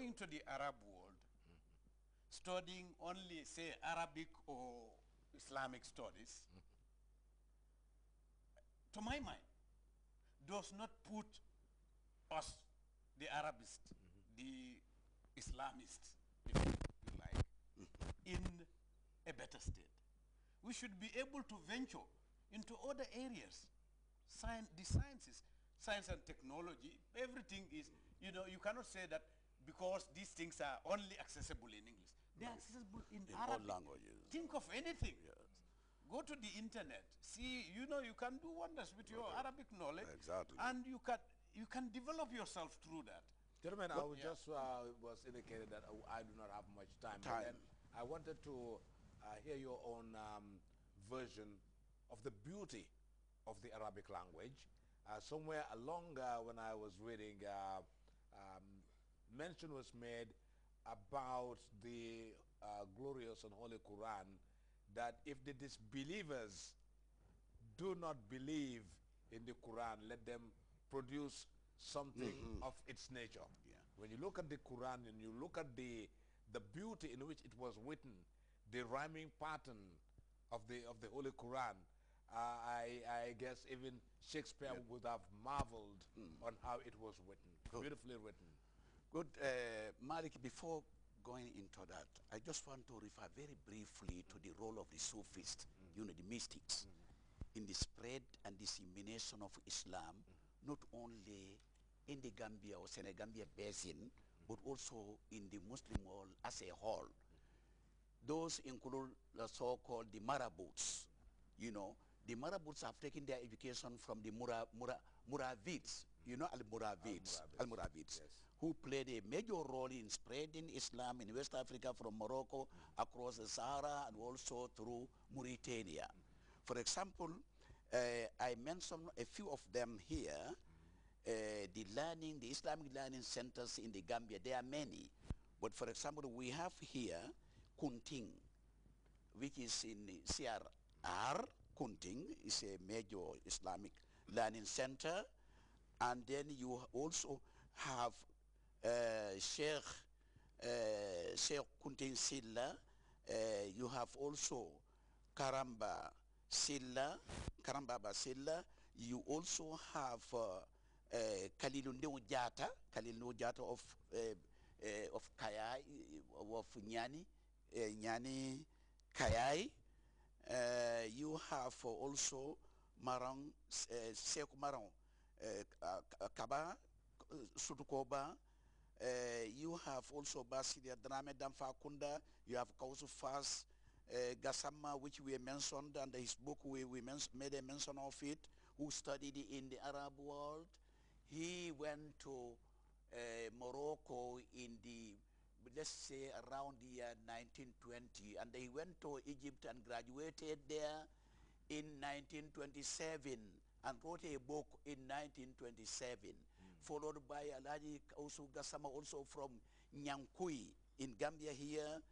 going to the Arab world, studying only, say, Arabic or Islamic studies, to my mind, does not put us, the Arabists, the Islamists, if you like, in a better state. We should be able to venture into other areas, the sciences, science and technology, everything is, you cannot say that because these things are only accessible in English. They are accessible in Arabic. All languages. Think of anything. Yes. Go to the internet. See, you can do wonders with your Arabic knowledge. Exactly. And you can develop yourself through that. Gentlemen, I was just was indicated that I do not have much time. But then I wanted to hear your own version of the beauty of the Arabic language. Somewhere along when I was reading, mention was made about the glorious and holy Quran, that if the disbelievers do not believe in the Quran, let them produce something of its nature. Yeah. When you look at the Quran and you look at the beauty in which it was written, the rhyming pattern of the Holy Quran, I guess even Shakespeare would have marveled on how it was written. Beautifully written. Good. Malik, before going into that, I just want to refer very briefly to the role of the Sufist, the mystics, in the spread and dissemination of Islam, not only in the Gambia or Senegambia basin, but also in the Muslim world as a whole. Those include the so-called the marabouts. The marabouts have taken their education from the Muravids, Al-Muravids, Yes. who played a major role in spreading Islam in West Africa from Morocco across the Sahara and also through Mauritania. For example, I mentioned a few of them here. The Islamic learning centers in the Gambia, there are many. But for example, we have here Kunting, which is in CRR. Kunting is a major Islamic learning center. And then you also have Sheikh Kunting Silla. You have also Karamba Baba Silla. You also have Kalilunde Ujata of Kayai, of Nyani Kayai. You have also Marang, Sheikh Marang, Kaba, Sutukoba. You have also Basilia Drame Damfakunda. You have Kausu Fas, Gassama, which we mentioned, and his book we made a mention of it, who studied in the Arab world. He went to Morocco in the, let's say, around the year 1920, and he went to Egypt and graduated there in 1927 and wrote a book in 1927, followed by Alaji Kausu Gassama, also from Nyankui in Gambia here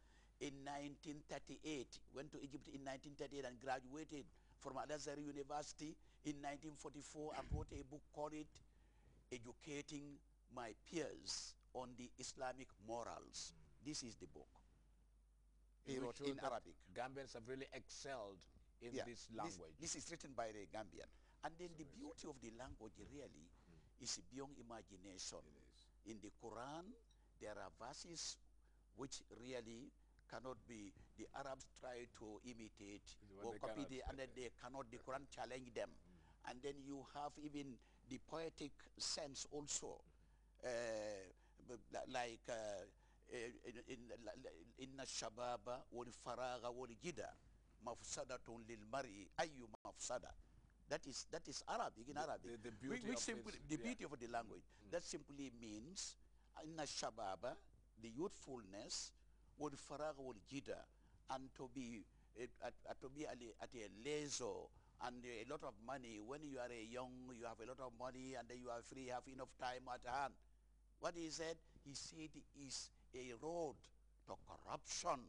in 1938, went to Egypt in 1938 and graduated from Al-Azhar University in 1944 and wrote a book called Educating My Peers on the Islamic Morals. This is the book. He wrote in Arabic. Gambians have really excelled in this language. This is written by the Gambian. And then the beauty of the language really is beyond imagination. In the Quran, there are verses which really cannot be, the Arabs try to imitate or copy, and then they cannot, the Quran challenge them. And then you have even the poetic sense also, like inna shababa wal faraga wal jida mafsadatun lil mar'i ayyu mafsada. That is Arabic, in Arabic. The beauty of the language. That simply means inna shababa, the youthfulness, wal faraga wal jida, and to be at a leisure and a lot of money. When you are young, you have a lot of money, and then you are free, have enough time at hand. What he said is a road to corruption,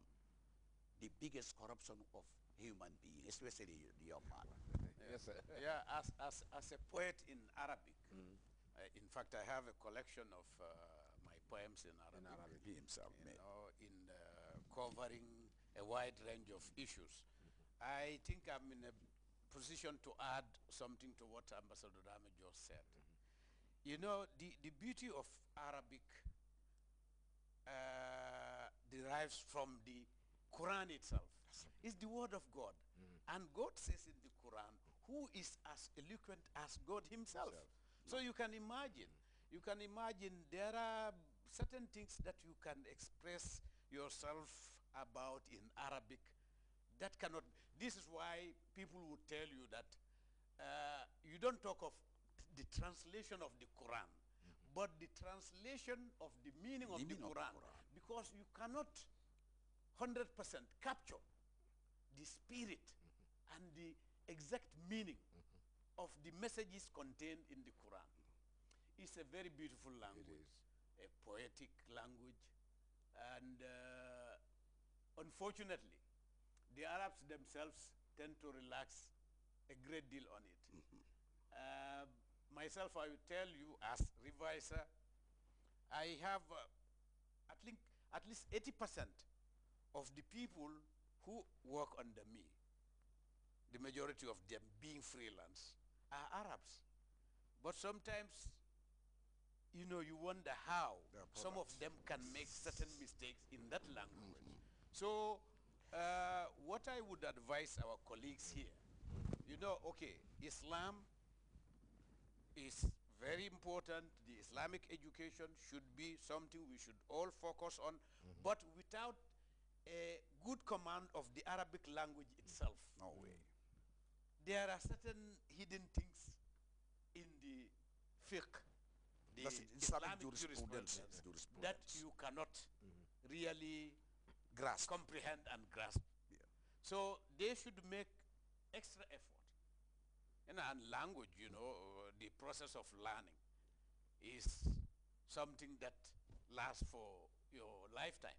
the biggest corruption of human being, especially the young man. Yes, sir. Yeah, as a poet in Arabic, in fact, I have a collection of my poems in Arabic. In Arabic. He himself You made. know, in covering a wide range of issues. I think I'm in a position to add something to what Ambassador Dame just said. You know, the beauty of Arabic derives from the Quran itself. It's the word of God. And God says in the Quran, who is as eloquent as God himself. So you can imagine there are certain things that you can express yourself about in Arabic that cannot. This is why people would tell you that you don't talk of the translation of the Quran, but the translation of the meaning of the Quran, because you cannot 100% capture the spirit and the exact meaning of the messages contained in the Quran. It's a very beautiful language, a poetic language, and unfortunately, the Arabs themselves tend to relax a great deal on it. Myself, I will tell you, as reviser, I have at least 80% of the people who work under me, the majority of them being freelance, are Arabs. But sometimes, you know, you wonder how some of them can make certain mistakes in that language. So what I would advise our colleagues here, you know, okay, Islam is very important. The Islamic education should be something we should all focus on, but without a good command of the Arabic language itself. No way. There are certain hidden things in the fiqh, the Islamic jurisprudence, that you cannot really comprehend and grasp. So they should make extra effort. And language, you know, the process of learning is something that lasts for your lifetime.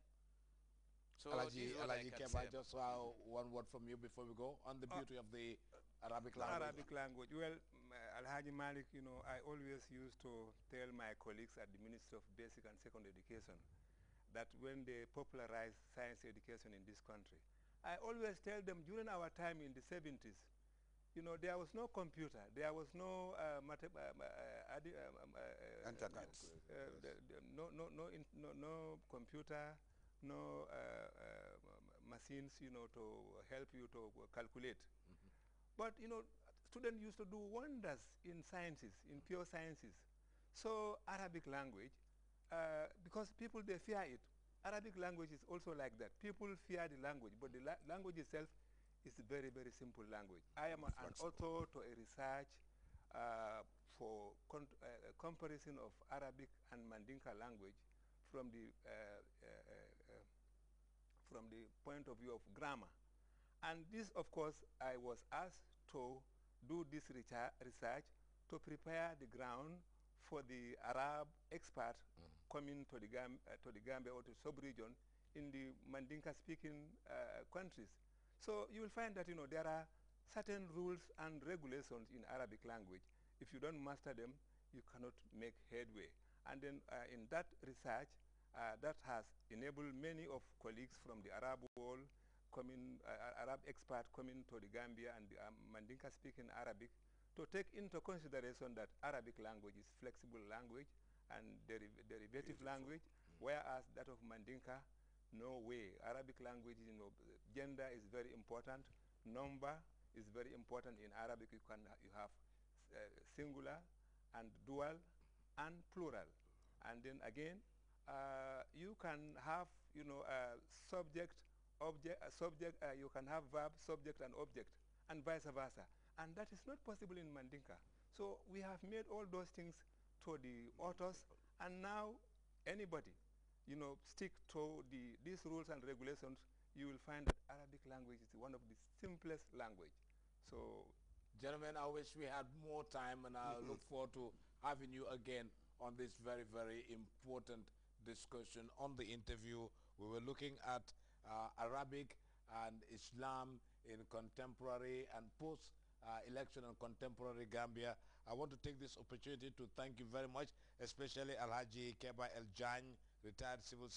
So Alaji Keba, just one word from you before we go on the beauty of the Arabic language. Arabic language. Well, Alhaji Malik, you know, I always used to tell my colleagues at the Ministry of Basic and Secondary Education that when they popularized science education in this country, I always tell them during our time in the 70s, you know, there was no computer, there was no internet, no computer, no machines, you know, to help you to calculate. But, you know, students used to do wonders in sciences, in pure sciences. So Arabic language, because people, they fear it. Arabic language is also like that. People fear the language, but the language itself is a very, very simple language. I am an author to a research for comparison of Arabic and Mandinka language from the point of view of grammar. And this, of course, I was asked to do this research to prepare the ground for the Arab expert coming to the Gambia or to sub-region in the Mandinka-speaking countries. So you will find that, you know, there are certain rules and regulations in Arabic language. If you don't master them, you cannot make headway. And then in that research, that has enabled many of colleagues from the Arab world, Arab expert coming to the Gambia and the Mandinka-speaking Arabic to take into consideration that Arabic language is flexible language and derivative language, whereas that of Mandinka, no way. Arabic language, you know, gender is very important. Number is very important in Arabic. You have singular and dual and plural. And then again, you can have, you know, subject, object, you can have verb, subject, and object, and vice versa. And that is not possible in Mandinka. So we have made all those things to the authors, and now anybody, you know, stick to these rules and regulations, you will find that Arabic language is one of the simplest language. So, gentlemen, I wish we had more time, and I look forward to having you again on this very, very important discussion on the interview. We were looking at Arabic and Islam in contemporary and post-election and contemporary Gambia. I want to take this opportunity to thank you very much. especially Alhaji Keba El Jan, retired civil